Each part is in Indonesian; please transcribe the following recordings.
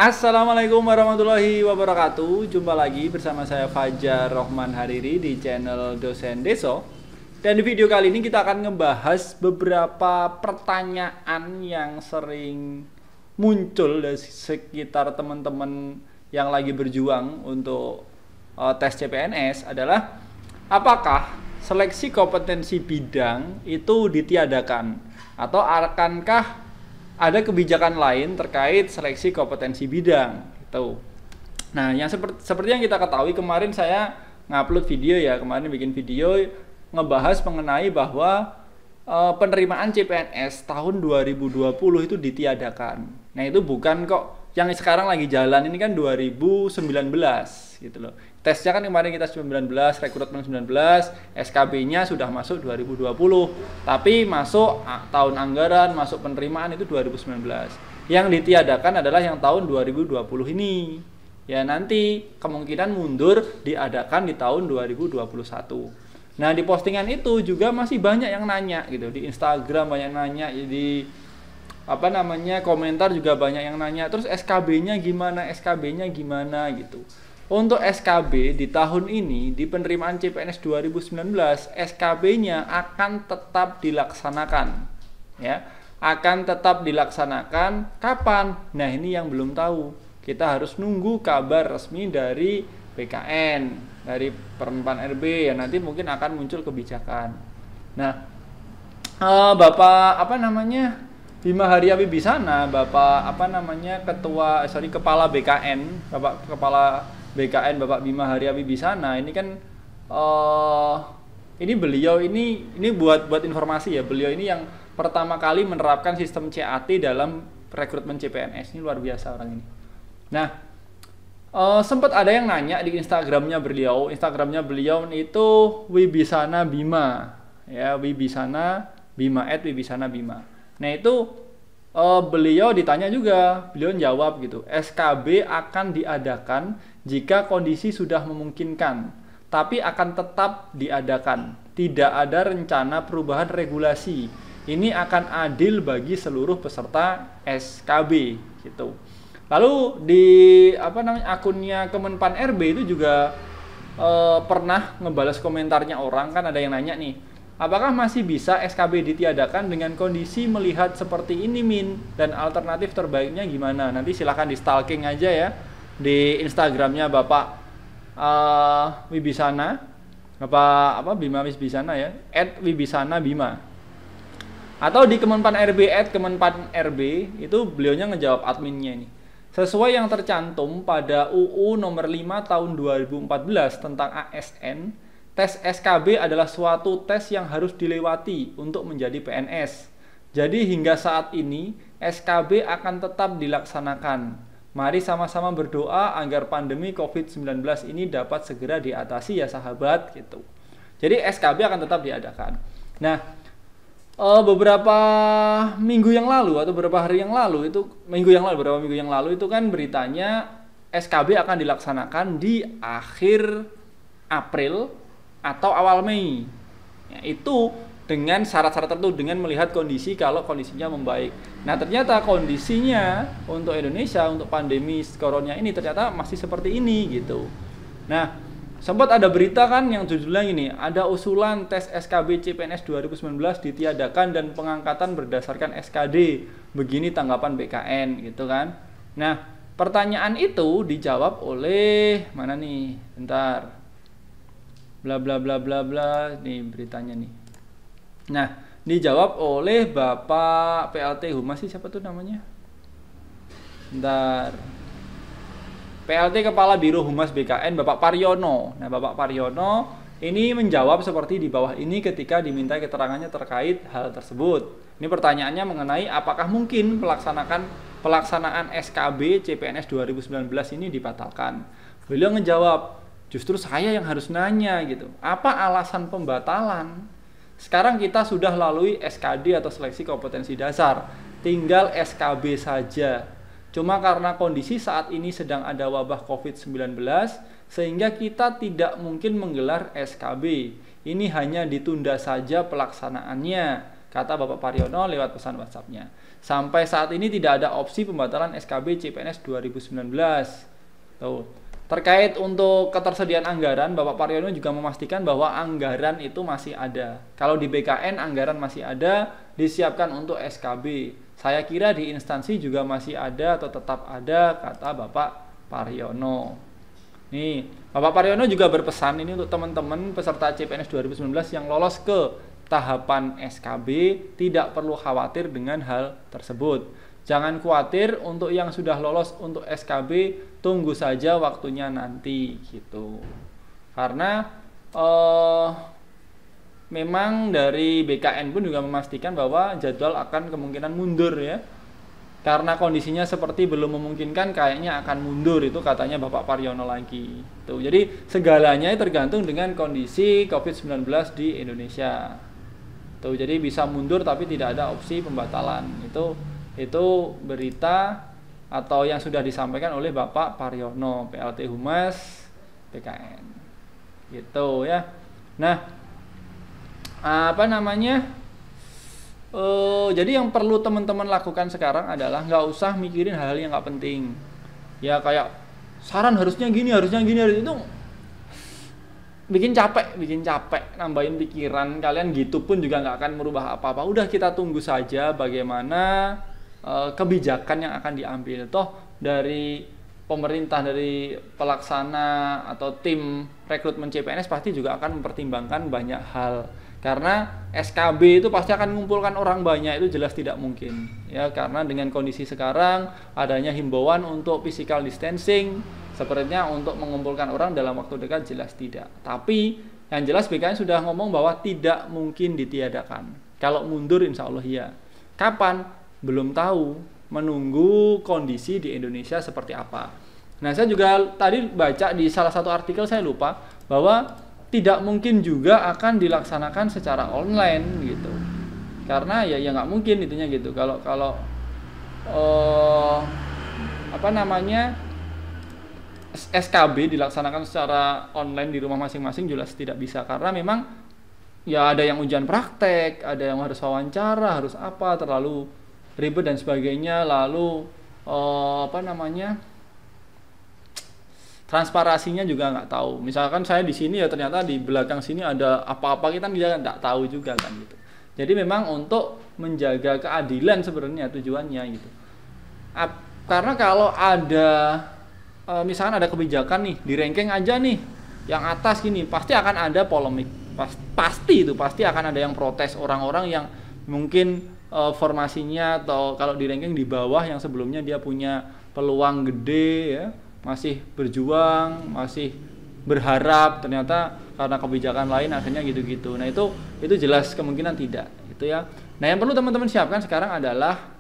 Assalamualaikum warahmatullahi wabarakatuh. Jumpa lagi bersama saya Fajar Rohman Hariri di channel Dosen Deso. Dan di video kali ini kita akan ngebahas beberapa pertanyaan yang sering muncul dari sekitar teman-teman yang lagi berjuang untuk tes CPNS adalah apakah seleksi kompetensi bidang itu ditiadakan atau akankah ada kebijakan lain terkait seleksi kompetensi bidang gitu. Nah, yang seperti yang kita ketahui kemarin saya ngupload video ya, kemarin bikin video ngebahas mengenai bahwa penerimaan CPNS tahun 2020 itu ditiadakan. Nah, itu bukan kok yang sekarang lagi jalan ini kan 2019 gitu loh. Tesnya kan kemarin kita 19, rekrutmen 19, SKB-nya sudah masuk 2020. Tapi masuk tahun anggaran, masuk penerimaan itu 2019. Yang ditiadakan adalah yang tahun 2020 ini. Ya nanti kemungkinan mundur diadakan di tahun 2021. Nah, di postingan itu juga masih banyak yang nanya gitu. Di Instagram banyak nanya, di komentar juga banyak yang nanya. Terus SKB-nya gimana? SKB-nya gimana gitu. Untuk SKB di tahun ini di penerimaan CPNS 2019 SKB-nya akan tetap dilaksanakan ya. Akan tetap dilaksanakan kapan? Nah, ini yang belum tahu. Kita harus nunggu kabar resmi dari BKN, dari Permenpan RB ya, nanti mungkin akan muncul kebijakan. Nah, Bapak Bima Haria Wibisana, Kepala BKN, Bapak Bima Haria Wibisana ini kan ini beliau ini buat informasi ya, beliau ini yang pertama kali menerapkan sistem CAT dalam rekrutmen CPNS. Ini luar biasa orang ini. Nah, sempat ada yang nanya di Instagramnya beliau itu Wibisana Bima ya, Wibisana Bima @Wibisana Bima. Nah, itu beliau ditanya juga, beliau jawab gitu, SKB akan diadakan jika kondisi sudah memungkinkan, tapi akan tetap diadakan. Tidak ada rencana perubahan regulasi. Ini akan adil bagi seluruh peserta SKB gitu. Lalu di akunnya Kemenpan RB itu juga pernah ngebalas komentarnya orang, kan ada yang nanya nih, apakah masih bisa SKB ditiadakan dengan kondisi melihat seperti ini Min, dan alternatif terbaiknya gimana? Nanti silahkan di stalking aja ya di Instagramnya Bapak Wibisana, Bima Wibisana ya, @Wibisana Bima, atau di Kemenpan RB @Kemenpan RB, itu beliaunya ngejawab adminnya ini. Sesuai yang tercantum pada UU nomor 5 tahun 2014 tentang ASN, tes SKB adalah suatu tes yang harus dilewati untuk menjadi PNS. Jadi hingga saat ini SKB akan tetap dilaksanakan. Mari sama-sama berdoa agar pandemi COVID-19 ini dapat segera diatasi ya sahabat gitu. Jadi SKB akan tetap diadakan. Nah, beberapa minggu yang lalu atau beberapa minggu yang lalu itu kan beritanya SKB akan dilaksanakan di akhir April atau awal Mei. Ya, itu dengan syarat-syarat tertentu, dengan melihat kondisi, kalau kondisinya membaik. Nah, ternyata kondisinya untuk Indonesia, untuk pandemi corona ini ternyata masih seperti ini gitu. Nah, sempat ada berita kan yang judulnya ini, ada usulan tes SKB CPNS 2019 ditiadakan dan pengangkatan berdasarkan SKD. Begini tanggapan BKN gitu kan. Nah, pertanyaan itu dijawab oleh mana nih? Bentar. Bla bla bla bla bla, nih beritanya nih. Nah, dijawab oleh Bapak PLT Humas, siapa tuh namanya? Bentar. PLT Kepala Biro Humas BKN Bapak Paryono. Nah, Bapak Paryono ini menjawab seperti di bawah ini ketika diminta keterangannya terkait hal tersebut. Ini pertanyaannya mengenai apakah mungkin pelaksanaan SKB CPNS 2019 ini dibatalkan. Beliau ngejawab, justru saya yang harus nanya gitu. Apa alasan pembatalan? Sekarang kita sudah lalui SKD atau seleksi kompetensi dasar. Tinggal SKB saja. Cuma karena kondisi saat ini sedang ada wabah COVID-19, sehingga kita tidak mungkin menggelar SKB. Ini hanya ditunda saja pelaksanaannya. kata Bapak Paryono lewat pesan WhatsApp-nya. Sampai saat ini tidak ada opsi pembatalan SKB CPNS 2019. Tuh. Terkait untuk ketersediaan anggaran, Bapak Paryono juga memastikan bahwa anggaran itu masih ada. Kalau di BKN anggaran masih ada, disiapkan untuk SKB. Saya kira di instansi juga masih ada atau tetap ada, kata Bapak Paryono. Nih, Bapak Paryono juga berpesan ini untuk teman-teman peserta CPNS 2019 yang lolos ke tahapan SKB, tidak perlu khawatir dengan hal tersebut. Jangan khawatir untuk yang sudah lolos untuk SKB, tunggu saja waktunya nanti gitu. Karena memang dari BKN pun juga memastikan bahwa jadwal akan kemungkinan mundur ya. Karena kondisinya seperti belum memungkinkan, kayaknya akan mundur, itu katanya Bapak Paryono lagi. Tuh, jadi segalanya tergantung dengan kondisi COVID-19 di Indonesia. Tuh, jadi bisa mundur tapi tidak ada opsi pembatalan. Itu berita atau yang sudah disampaikan oleh Bapak Paryono, PLT Humas BKN. Gitu ya. Nah, jadi yang perlu teman-teman lakukan sekarang adalah nggak usah mikirin hal-hal yang nggak penting. Ya kayak saran harusnya gini itu bikin capek, nambahin pikiran kalian, gitu pun juga nggak akan merubah apa-apa. Udah, kita tunggu saja bagaimana kebijakan yang akan diambil. Toh dari pemerintah, dari pelaksana atau tim rekrutmen CPNS pasti juga akan mempertimbangkan banyak hal. Karena SKB itu pasti akan mengumpulkan orang banyak, itu jelas tidak mungkin. Ya, karena dengan kondisi sekarang adanya himbauan untuk physical distancing, sepertinya untuk mengumpulkan orang dalam waktu dekat jelas tidak. Tapi yang jelas BKN sudah ngomong bahwa tidak mungkin ditiadakan. Kalau mundur insya Allah ya. Kapan? Belum tahu, menunggu kondisi di Indonesia seperti apa. Nah, saya juga tadi baca di salah satu artikel, saya lupa, bahwa tidak mungkin juga akan dilaksanakan secara online gitu. Karena ya nggak mungkin itunya gitu. Kalau SKB dilaksanakan secara online di rumah masing-masing jelas tidak bisa, karena memang ya ada yang ujian praktek, ada yang harus wawancara, harus apa, terlalu ribet dan sebagainya. Lalu transparasinya juga nggak tahu. Misalkan saya di sini ya ternyata di belakang sini ada apa-apa, kita nggak tahu juga kan gitu. Jadi memang untuk menjaga keadilan sebenarnya tujuannya gitu. Karena kalau ada misalkan ada kebijakan nih di ranking aja nih yang atas gini, pasti akan ada polemik. Pasti akan ada yang protes, orang-orang yang mungkin formasinya atau kalau di ranking di bawah yang sebelumnya dia punya peluang gede ya, masih berjuang, masih berharap, ternyata karena kebijakan lain akhirnya gitu-gitu. Nah, itu jelas kemungkinan tidak gitu ya. Nah, yang perlu teman-teman siapkan sekarang adalah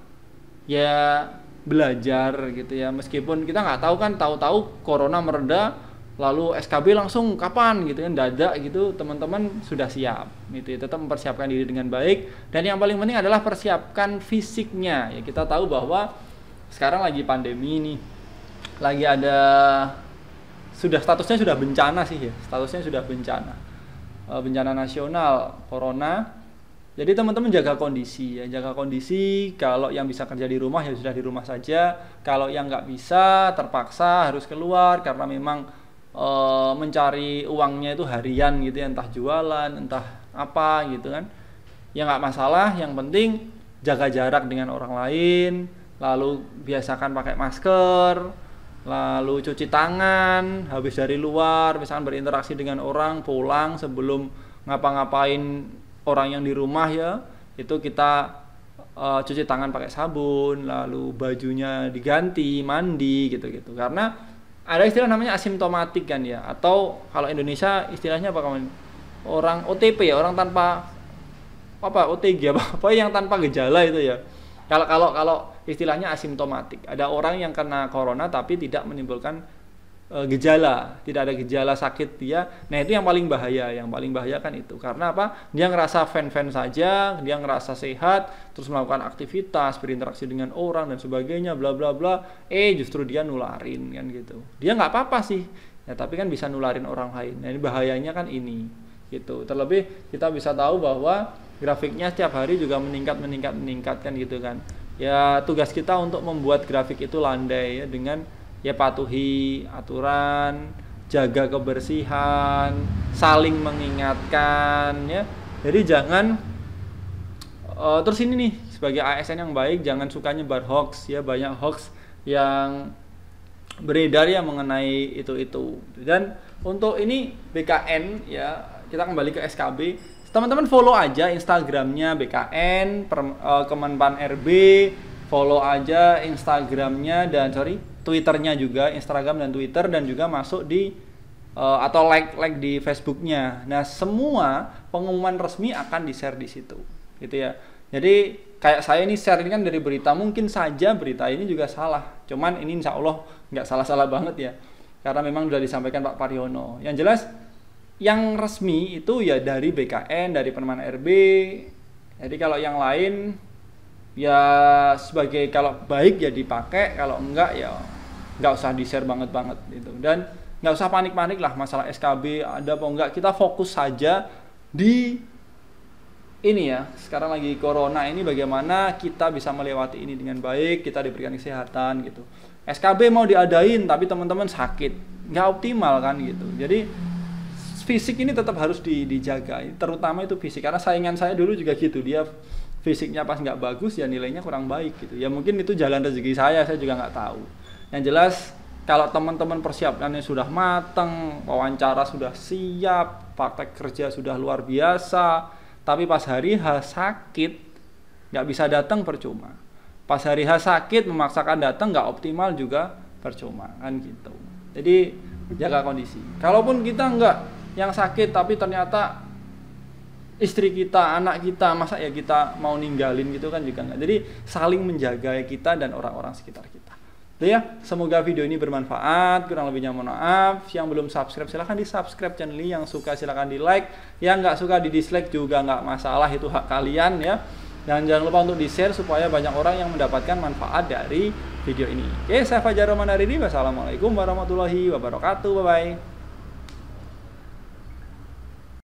ya belajar gitu ya. Meskipun kita nggak tahu kan, tahu-tahu corona mereda lalu SKB langsung kapan gitu kan, dadak gitu, teman-teman sudah siap gitu ya. Tetap mempersiapkan diri dengan baik, dan yang paling penting adalah persiapkan fisiknya ya. Kita tahu bahwa sekarang lagi pandemi nih, lagi ada statusnya sudah bencana sih ya, statusnya sudah bencana nasional corona. Jadi teman-teman jaga kondisi ya, kalau yang bisa kerja di rumah ya sudah di rumah saja, kalau yang nggak bisa terpaksa harus keluar karena memang mencari uangnya itu harian gitu ya, entah jualan entah apa gitu kan, ya nggak masalah. Yang penting jaga jarak dengan orang lain, lalu biasakan pakai masker, lalu cuci tangan habis dari luar, misalkan berinteraksi dengan orang, pulang sebelum ngapa-ngapain orang yang di rumah ya, itu kita cuci tangan pakai sabun, lalu bajunya diganti, mandi gitu-gitu. Karena ada istilah namanya asimptomatik kan ya, atau kalau Indonesia istilahnya apa kawan? Orang OTP ya, orang tanpa OTG apa yang tanpa gejala itu ya. Kalau istilahnya asimptomatik, ada orang yang kena corona tapi tidak menimbulkan gejala, tidak ada gejala sakit dia. Nah, itu yang paling bahaya. Yang paling bahaya kan itu. Karena apa? Dia ngerasa fan-fan saja, dia ngerasa sehat, terus melakukan aktivitas, berinteraksi dengan orang dan sebagainya, bla bla bla. Justru dia nularin kan gitu. Dia nggak apa-apa sih. Ya, tapi kan bisa nularin orang lain. Nah, ini bahayanya kan ini. gitu. Terlebih kita bisa tahu bahwa grafiknya setiap hari juga meningkat kan gitu kan. Ya tugas kita untuk membuat grafik itu landai ya, dengan ya patuhi aturan, jaga kebersihan, saling mengingatkan ya. Jadi jangan terus ini nih, sebagai ASN yang baik jangan suka nyebar hoax ya, banyak hoax yang beredar ya mengenai itu. Dan untuk ini BKN ya, kita kembali ke SKB. Teman-teman follow aja Instagramnya BKN, Kemenpan RB, follow aja Instagramnya dan Twitternya juga, Instagram dan Twitter, dan juga masuk di atau like di Facebooknya. Nah semua pengumuman resmi akan di-share di situ, gitu ya. Jadi kayak saya ini share ini kan dari berita, mungkin saja berita ini juga salah. Cuman ini insya Allah nggak salah-salah banget ya, karena memang sudah disampaikan Pak Paryono. Yang jelas yang resmi itu ya dari BKN, dari Peneman RB. Jadi kalau yang lain ya sebagai kalau baik ya dipakai, kalau enggak ya nggak usah di-share banget gitu. Dan nggak usah panik-panik lah masalah SKB ada apa enggak. Kita fokus saja di ini ya, sekarang lagi corona ini, bagaimana kita bisa melewati ini dengan baik, kita diberikan kesehatan gitu. SKB mau diadain tapi teman-teman sakit, nggak optimal kan gitu. Jadi fisik ini tetap harus dijaga, terutama itu fisik, karena saingan saya dulu juga gitu, dia fisiknya pas nggak bagus ya nilainya kurang baik gitu. Ya mungkin itu jalan rezeki saya juga nggak tahu. Yang jelas kalau teman-teman persiapannya sudah matang, wawancara sudah siap, praktek kerja sudah luar biasa, tapi pas hari H sakit nggak bisa datang, percuma. Pas hari H sakit memaksakan datang nggak optimal juga, percuma kan gitu. Jadi jaga kondisi. Kalaupun kita nggak yang sakit tapi ternyata istri kita, anak kita, masa ya kita mau ninggalin gitu kan juga nggak. Jadi saling menjaga kita dan orang-orang sekitar kita. Ya, semoga video ini bermanfaat. Kurang lebihnya mohon maaf. Yang belum subscribe silahkan di subscribe channel ini. Yang suka silahkan di like. Yang nggak suka di dislike juga nggak masalah, itu hak kalian ya. Dan jangan lupa untuk di share supaya banyak orang yang mendapatkan manfaat dari video ini. Oke, saya Fajar Rahman Aridi. Wassalamualaikum warahmatullahi wabarakatuh. Bye bye.